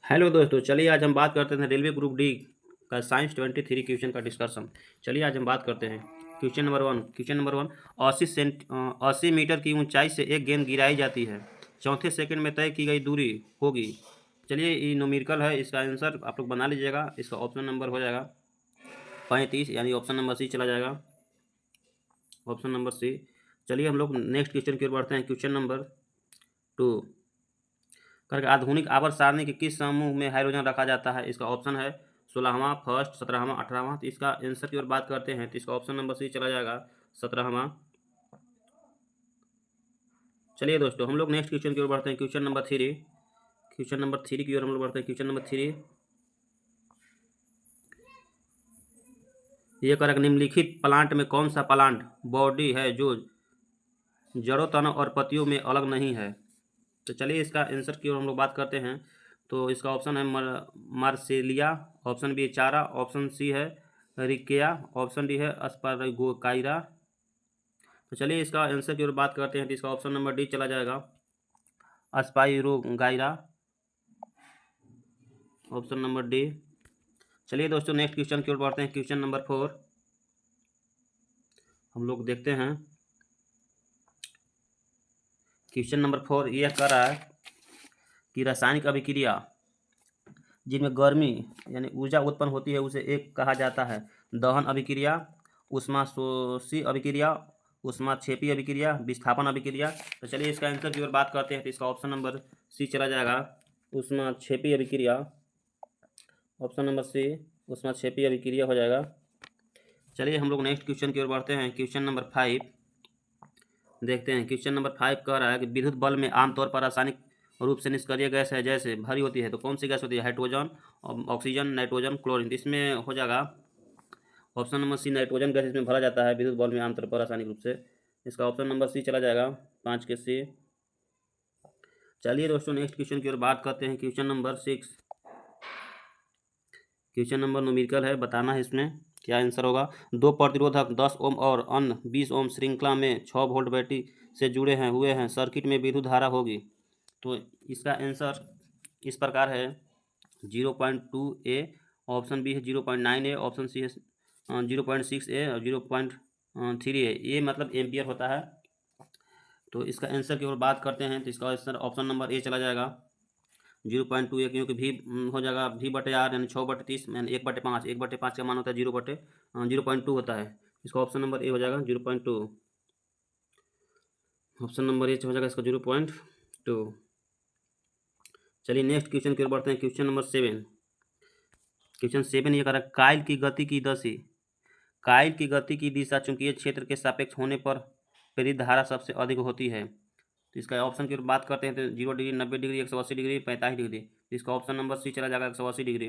Hello दोस्तों, चलिए आज हम बात करते हैं रेलवे ग्रुप डी का साइंस 23 क्वेश्चन का डिस्कशन। चलिए आज हम बात करते हैं क्वेश्चन नंबर वन। 80 मीटर की ऊंचाई से एक गेंद गिराई जाती है। चौथे सेकंड में तय की गई दूरी होगी। चलिए ये न्यूमेरिकल है, इसका आंसर आप लोग बना लीजिएगा। इसका ऑप्शन नंबर हो जाएगा 35, यानी ऑप्शन नंबर सी चला जाएगा, ऑप्शन नंबर सी। चलिए हम लोग नेक्स्ट क्वेश्चन की ओर बढ़ते हैं। क्वेश्चन नंबर 2 करके आधुनिक आवर्त सारणी के किस समूह में हाइड्रोजन रखा जाता है। इसका ऑप्शन है 16वां, फर्स्ट, 17वां, 18वां। तो इसका आंसर की ओर बात करते हैं तो इसका ऑप्शन नंबर सी चला जाएगा, 17वां। चलिए दोस्तों हम लोग नेक्स्ट क्वेश्चन की ओर बढ़ते हैं। क्वेश्चन नंबर 3 की ओर हम लोग बढ़ते हैं। क्वेश्चन नंबर 3 ये कर निम्नलिखित प्लांट में कौन सा प्लांट बॉडी है जो जड़ों, तनों और पत्तियों में अलग नहीं है। तो चलिए इसका आंसर की ओर हम लोग बात करते हैं। तो इसका ऑप्शन है मार्सेलिया, ऑप्शन बी है चारा, ऑप्शन सी है रिकेया, ऑप्शन डी है अस्पारगोकाइरा। तो चलिए इसका आंसर की ओर बात करते हैं तो इसका ऑप्शन नंबर डी चला जाएगा, अस्पाइरोगाइरा, ऑप्शन नंबर डी। चलिए दोस्तों नेक्स्ट क्वेश्चन की ओर बढ़ते हैं। क्वेश्चन नंबर 4 हम लोग देखते हैं। क्वेश्चन नंबर 4 यह कह रहा है कि रासायनिक अभिक्रिया जिनमें गर्मी यानी ऊर्जा उत्पन्न होती है उसे एक कहा जाता है। दहन अभिक्रिया, ऊष्माशोषी अभिक्रिया, ऊष्माक्षेपी अभिक्रिया, विस्थापन अभिक्रिया। तो चलिए इसका आंसर की ओर बात करते हैं तो इसका ऑप्शन नंबर सी चला जाएगा, ऊष्माक्षेपी अभिक्रिया, ऑप्शन नंबर सी ऊष्माक्षेपी अभिक्रिया हो जाएगा। चलिए हम लोग नेक्स्ट क्वेश्चन की ओर बढ़ते हैं। क्वेश्चन नंबर 5 देखते हैं। क्वेश्चन नंबर 5 कह रहा है कि विद्युत बल्ब में आमतौर पर रासायनिक रूप से निष्क्रिय गैस है जैसे भरी होती है, तो कौन सी गैस होती है। Hydrogen, oxygen, nitrogen, chlorine. इसमें हो जाएगा option number C, nitrogen gas इसमें भरा जाता है विद्युत बल्ब में आमतौर पर रासायनिक रूप से। इसका ऑप्शन नंबर सी चला जाएगा, 5 के सी। चलिए दोस्तों नेक्स्ट क्वेश्चन की ओर बात करते हैं। Question number 6, question number numerical है, बताना है इसमें क्या आंसर होगा। दो प्रतिरोधक 10 ओम और अन्य 20 ओम श्रृंखला में 6 वोल्ट बैटरी से जुड़े हैं हुए हैं, सर्किट में विद्युत धारा होगी। तो इसका आंसर इस प्रकार है 0.2 ए, ऑप्शन बी है 0.9 ए, ऑप्शन सी है 0.6 ए और 0.3 ए। ये मतलब एम्पियर होता है। तो इसका आंसर की ओर बात करते हैं तो इसका आंसर ऑप्शन नंबर ए चला जाएगा, 0.2 ए, क्योंकि भी हो जाएगा V/R यानी 6/30 यानी 1/5। 1/5 का मान होता है 0.2 होता है। इसका ऑप्शन नंबर ए हो जाएगा 0.2, ऑप्शन नंबर ए हो जाएगा इसका 0.2। चलिए नेक्स्ट क्वेश्चन की ओर बढ़ते हैं। क्वेश्चन नंबर 7, क्वेश्चन 7 ये कह रहा है काइल की गति की दिशा चुंबकीय क्षेत्र के सापेक्ष होने पर प्रेरित धारा सबसे अधिक होती है। तो इसका ऑप्शन की ओर बात करते हैं तो 0 डिग्री, 90 डिग्री, 180 डिग्री, 45 डिग्री। इसका ऑप्शन नंबर सी चला जाएगा 180 डिग्री।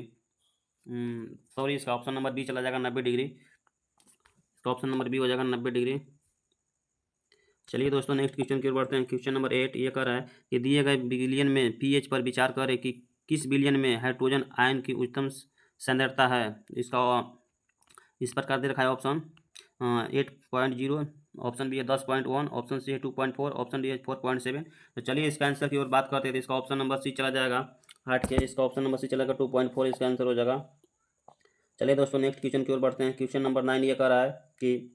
सॉरी, इसका ऑप्शन नंबर बी चला जाएगा 90 डिग्री। इसका ऑप्शन नंबर बी हो जाएगा 90 डिग्री। चलिए दोस्तों नेक्स्ट क्वेश्चन की ओर बढ़ते हैं। क्वेश्चन नंबर 8 ये कह रहा है कि दिए गए विलयन में पीएच पर विचार करें कि किस विलयन में हाइड्रोजन आयन की उच्चतम सांद्रता है। इसका इस प्रकार दे रखा है ऑप्शन 8.0, ऑप्शन बी है 10.1, ऑप्शन सी है 2.4, ऑप्शन डी है 4.7। तो चलिए इसका आंसर की ओर बात करते हैं तो इसका ऑप्शन नंबर सी चला जाएगा 8 के। इसका ऑप्शन नंबर सी चलेगा 2.4, इसका आंसर हो जाएगा। चलिए दोस्तों नेक्स्ट क्वेश्चन की ओर बढ़ते हैं। क्वेश्चन नंबर 9 ये कह रहा है कि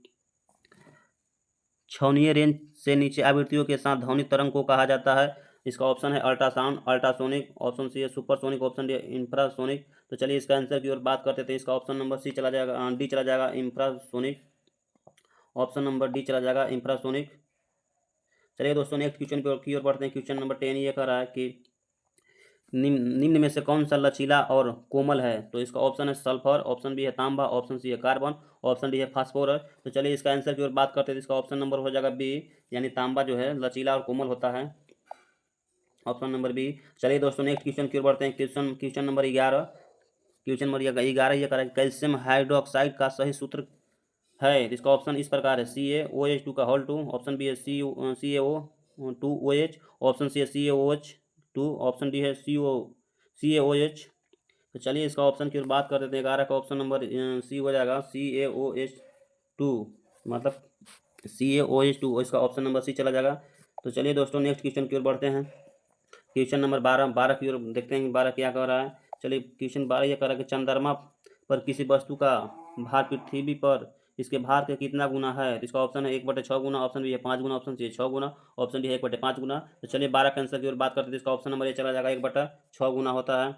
छावनीय रेंज से नीचे आवृत्तियों के साथ ध्वनि तरंग को कहा जाता है। इसका ऑप्शन है अल्ट्रासाउंड, अल्ट्रासोनिक, ऑप्शन सी है सुपरसोनिक, ऑप्शन डी इंफ्रासोनिक। तो चलिए इसका आंसर की ओर बात करते थे। इसका ऑप्शन नंबर सी चला जाएगा, डी चला जाएगा इंफ्रासोनिक, ऑप्शन नंबर डी चला जाएगा इंफ्रासोनिक। चलिए दोस्तों नेक्स्ट क्वेश्चन की ओर बढ़ते हैं। क्वेश्चन नंबर 10 ये कह रहा है कि निम्न में से कौन सा लचीला और कोमल है। तो इसका ऑप्शन है सल्फर, ऑप्शन बी है तांबा, ऑप्शन सी है कार्बन, ऑप्शन डी है फास्फोरस। तो चलिए इसका आंसर की ओर बात करते हैं। इसका ऑप्शन नंबर हो जाएगा बी, यानी तांबा जो है लचीला और कोमल होता है, ऑप्शन नंबर बी। चलिए दोस्तों नेक्स्ट क्वेश्चन की ओर बढ़ते हैं। क्वेश्चन नंबर 11, क्वेश्चन नंबर 11 ये कह रहा है कैल्शियम हाइड्रोक्साइड का सही सूत्र है। इसका ऑप्शन इस प्रकार है CaOH2 का होल 2, ऑप्शन बी है CaO2OH, ऑप्शन सी है CaOH2, ऑप्शन डी है CaOH। तो चलिए इसका ऑप्शन की बात कर देते हैं। 11 का ऑप्शन नंबर सी हो जाएगा CaOH2, मतलब CaOH2, इसका ऑप्शन नंबर सी चला जाएगा। तो चलिए दोस्तों नेक्स्ट क्वेश्चन की ओर बढ़ते हैं। क्वेश्चन नंबर 12, 12 की ओर देखते हैं कि 12 क्या कह रहा है। चलिए क्वेश्चन 12 ये कह रहा है कि चंद्रमा पर किसी वस्तु का भार पृथ्वी पर इसके भार के कितना गुना है। तो इसका ऑप्शन है 1/6 गुना, ऑप्शन बी है 5 गुना, ऑप्शन सी है 6 गुना, ऑप्शन डी है 1/5 गुना। तो चलिए 12 के आंसर की ओर बात करते हैं, तो इसका ऑप्शन नंबर ए चला जाएगा 1/6 गुना होता है।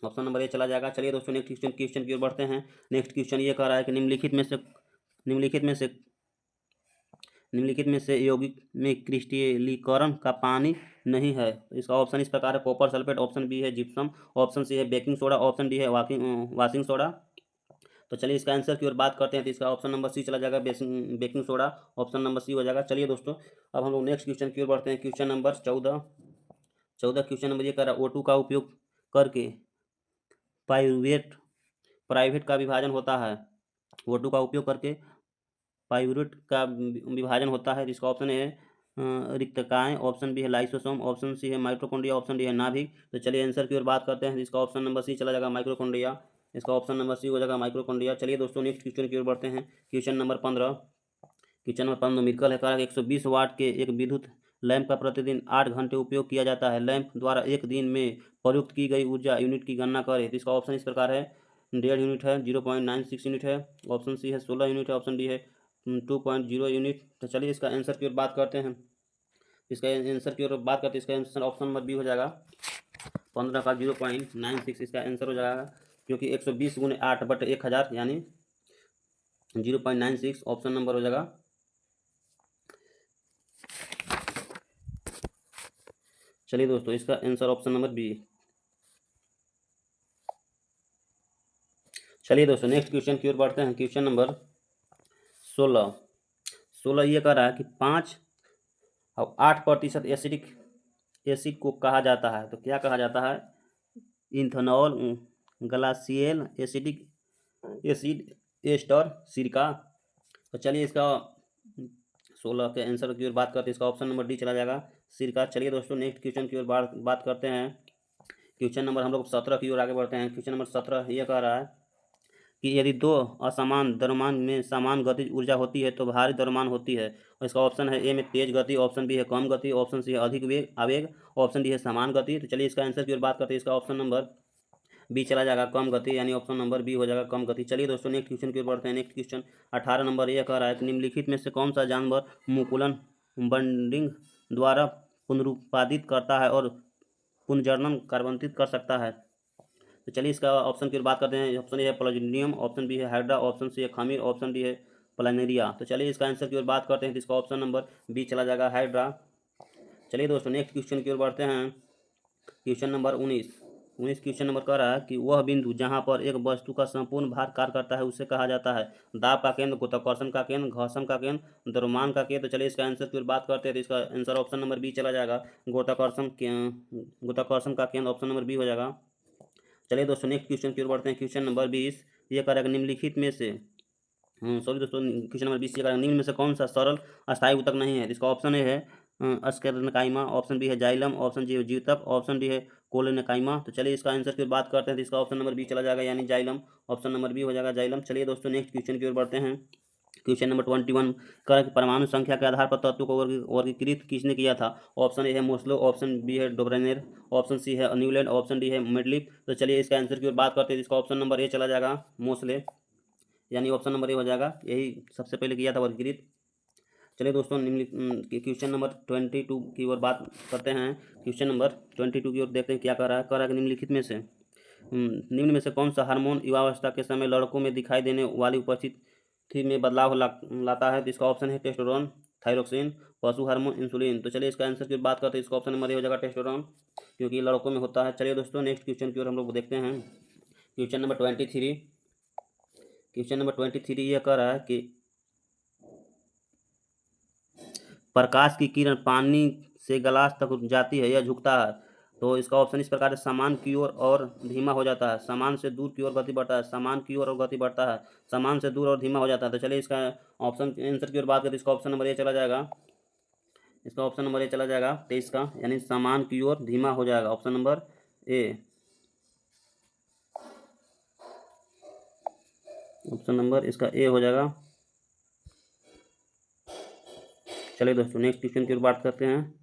ऑप्शन नंबर ए चला जाएगा। चलिए दोस्तों नेक्स्ट क्वेश्चन की ओर बढ़ते हैं। नेक्स्ट क्वेश्चन ये कह रहा है कि निम्नलिखित में से निम्नलिखित में से यौगिक में क्रिस्टलीकरण का पानी नहीं है। तो इसका ऑप्शन इस प्रकार है, कॉपर सल्फेट, ऑप्शन बी है जिप्सम, ऑप्शन सी है बेकिंग सोडा, ऑप्शन डी है वाशिंग सोडा। तो चलिए इसका आंसर की ओर बात करते हैं, तो इसका ऑप्शन नंबर सी चला जाएगा, baking soda. Option number C हो जाएगा। चलिए दोस्तों अब हम लोग नेक्स्ट क्वेश्चन की ओर बढ़ते हैं। क्वेश्चन नंबर 14 क्वेश्चन नंबर ये कह रहा है O2 का उपयोग करके प्राइवेट का विभाजन होता है। O2 का उपयोग करके पाइरूवेट का विभाजन होता है। जिसका ऑप्शन है रिक्तकाएँ, ऑप्शन बी है लाइसोसोम, ऑप्शन सी है माइटोकॉन्ड्रिया, ऑप्शन डी है नाभिक। तो चलिए आंसर की ओर बात करते हैं, जिसका ऑप्शन नंबर सी चला जाएगा माइक्रोकॉन्ड्रिया। इसका ऑप्शन नंबर सी हो जाएगा माइक्रोकॉन्ड्रिया। चलिए दोस्तों नेक्स्ट क्वेश्चन की ओर बढ़ते हैं। क्वेश्चन नंबर 15 न्यूमेरिकल है, कहा 120 वाट के एक विद्युत लैंप का प्रतिदिन 8 घंटे उपयोग किया जाता है। लैंप द्वारा एक दिन में प्रयुक्त की गई ऊर्जा यूनिट की गणना करें। तो इसका ऑप्शन इस प्रकार है, 1.5 यूनिट है, 0.96 यूनिट है, ऑप्शन सी है 16 यूनिट है, ऑप्शन डी है 2.0 यूनिट। तो चलिए इसका आंसर की ओर बात करते हैं। इसका आंसर ऑप्शन नंबर बी हो जाएगा, 15 का 0.96 इसका आंसर हो जाएगा, क्योंकि 120 गुने 8/1000 यानी 0.96 ऑप्शन नंबर हो जाएगा। चलिए दोस्तों इसका आंसर ऑप्शन नंबर बी। चलिए दोस्तों नेक्स्ट क्वेश्चन की ओर बढ़ते हैं। क्वेश्चन नंबर 16 ये कह रहा है कि 5 और 8% एसिड को कहा जाता है। तो क्या कहा जाता है? Ethanol, glacial acidic acid, ester, सिरका। तो चलिए इसका 16 के आंसर की ओर बात करते हैं, इसका ऑप्शन नंबर डी चला जाएगा, सिरका। चलिए दोस्तों नेक्स्ट क्वेश्चन की ओर बात करते हैं। क्वेश्चन नंबर हम लोग 17 की ओर आगे बढ़ते हैं। क्वेश्चन नंबर 17 ये कह रहा है कि यदि दो असमान द्रव्यमान में समान गतिज ऊर्जा होती है तो भारी द्रव्यमान होती है। और इसका ऑप्शन है ए में तेज गति, ऑप्शन बी है कम गति, ऑप्शन सी है अधिक आवेग, ऑप्शन डी है समान गति। तो चलिए इसका आंसर की ओर बात करते हैं, इसका ऑप्शन नंबर बी चला जाएगा, कम गति, यानी ऑप्शन नंबर बी हो जाएगा कम गति। चलिए दोस्तों नेक्स्ट क्वेश्चन की ओर बढ़ते हैं। नेक्स्ट क्वेश्चन 18 नंबर ये कह रहा है कि निम्नलिखित में से कौन सा जानवर मुकुलन बंडिंग द्वारा पुनरुत्पादित करता है और पुनर्जनन कार्बनित कर सकता है। तो चलिए इसका ऑप्शन की बात करते हैं। ऑप्शन ए है प्लाज्यूडियम, ऑप्शन बी है हाइड्रा, ऑप्शन सी है खमीर, ऑप्शन डी है प्लानेरिया। तो चलिए इसका आंसर की ओर बात करते हैं, तो इसका ऑप्शन नंबर बी चला जाएगा, हाइड्रा। चलिए दोस्तों नेक्स्ट क्वेश्चन की ओर बढ़ते हैं। क्वेश्चन नंबर 19 क्वेश्चन नंबर कह रहा है कि वह बिंदु जहां पर एक वस्तु का संपूर्ण भार कार्य करता है उसे कहा जाता है दाब का केंद्र, गुरुत्वाकर्षण का केंद्र, घर्षण का केंद्र, द्रव्यमान का केंद्र। तो चलिए इसका आंसर की ओर बात करते हैं, तो इसका आंसर ऑप्शन नंबर बी चला जाएगा, गुरुत्वाकर्षण का केंद्र, ऑप्शन नंबर बी हो जाएगा। चलिए दोस्तों नेक्स्ट क्वेश्चन की ओर बढ़ते हैं। क्वेश्चन नंबर 20 ये करेगा निम्नलिखित में से सॉरी दोस्तों क्वेश्चन नंबर 20 ये करेगा निम्न में से कौन सा सरल अस्थायी ऊतक नहीं है। इसका ऑप्शन ए है अस्केरनकाइमा, ऑप्शन बी है जाइलम, ऑप्शन सी है जीवतक, ऑप्शन डी है कोलेनकाइमा। तो चलिए इसका आंसर की बात करते हैं, तो इसका ऑप्शन नंबर बी चला जाएगा, यानी जाइलम, ऑप्शन नंबर बी हो जाएगा जाइलम। चलिए दोस्तों नेक्स्ट क्वेश्चन की ओर बढ़ते हैं। क्वेश्चन नंबर 21 कर परमाणु संख्या के आधार पर तत्व को वर्गीकृत किसने किया था। ऑप्शन ए है मोस्लो, ऑप्शन बी है डोब्रेनेर, ऑप्शन सी है न्यूलैंड, ऑप्शन डी है मेडलिफ। तो चलिए इसका आंसर की ओर बात करते हैं, इसका ऑप्शन नंबर ए चला जाएगा, मोस्ले, यानी ऑप्शन नंबर ए हो जाएगा, यही सबसे पहले किया था वर्गीकृत। चलिए दोस्तों क्वेश्चन नंबर 22 की ओर बात करते हैं। क्वेश्चन नंबर 22 की ओर देखते हैं क्या कर रहा है। कह रहा है कि निम्नलिखित में से निम्न में से कौन सा हार्मोन युवावस्था के समय लड़कों में दिखाई देने वाली उपस्थिति में बदलाव लाता है। तो इसका ऑप्शन है टेस्टोस्टेरोन, थायरोक्सिन, पशु हार्मोन, इंसुलिन। तो चलिए इसका आंसर की बात करते हैं, इसका ऑप्शन नंबर ए हो जाएगा टेस्टोस्टेरोन, क्योंकि लड़कों में होता है। चलिए दोस्तों नेक्स्ट क्वेश्चन की ओर हम लोग देखते हैं। क्वेश्चन नंबर 23 यह कह रहा है कि प्रकाश की किरण पानी से गिलास तक जाती है या झुकता है। तो इसका ऑप्शन इस प्रकार है, समान की ओर और धीमा हो जाता है, समान से दूर की ओर गति बढ़ता है, समान की ओर और गति बढ़ता है, समान से दूर और धीमा हो जाता है। तो चलिए इसका ऑप्शन आंसर की ओर बात करें, इसका ऑप्शन नंबर ए चला जाएगा, इसका ऑप्शन नंबर ए चला जाएगा 23 का, यानी समान की ओर धीमा हो जाएगा, option number A, option number इसका ए हो जाएगा। चलिए दोस्तों नेक्स्ट क्वेश्चन की ओर बात करते हैं।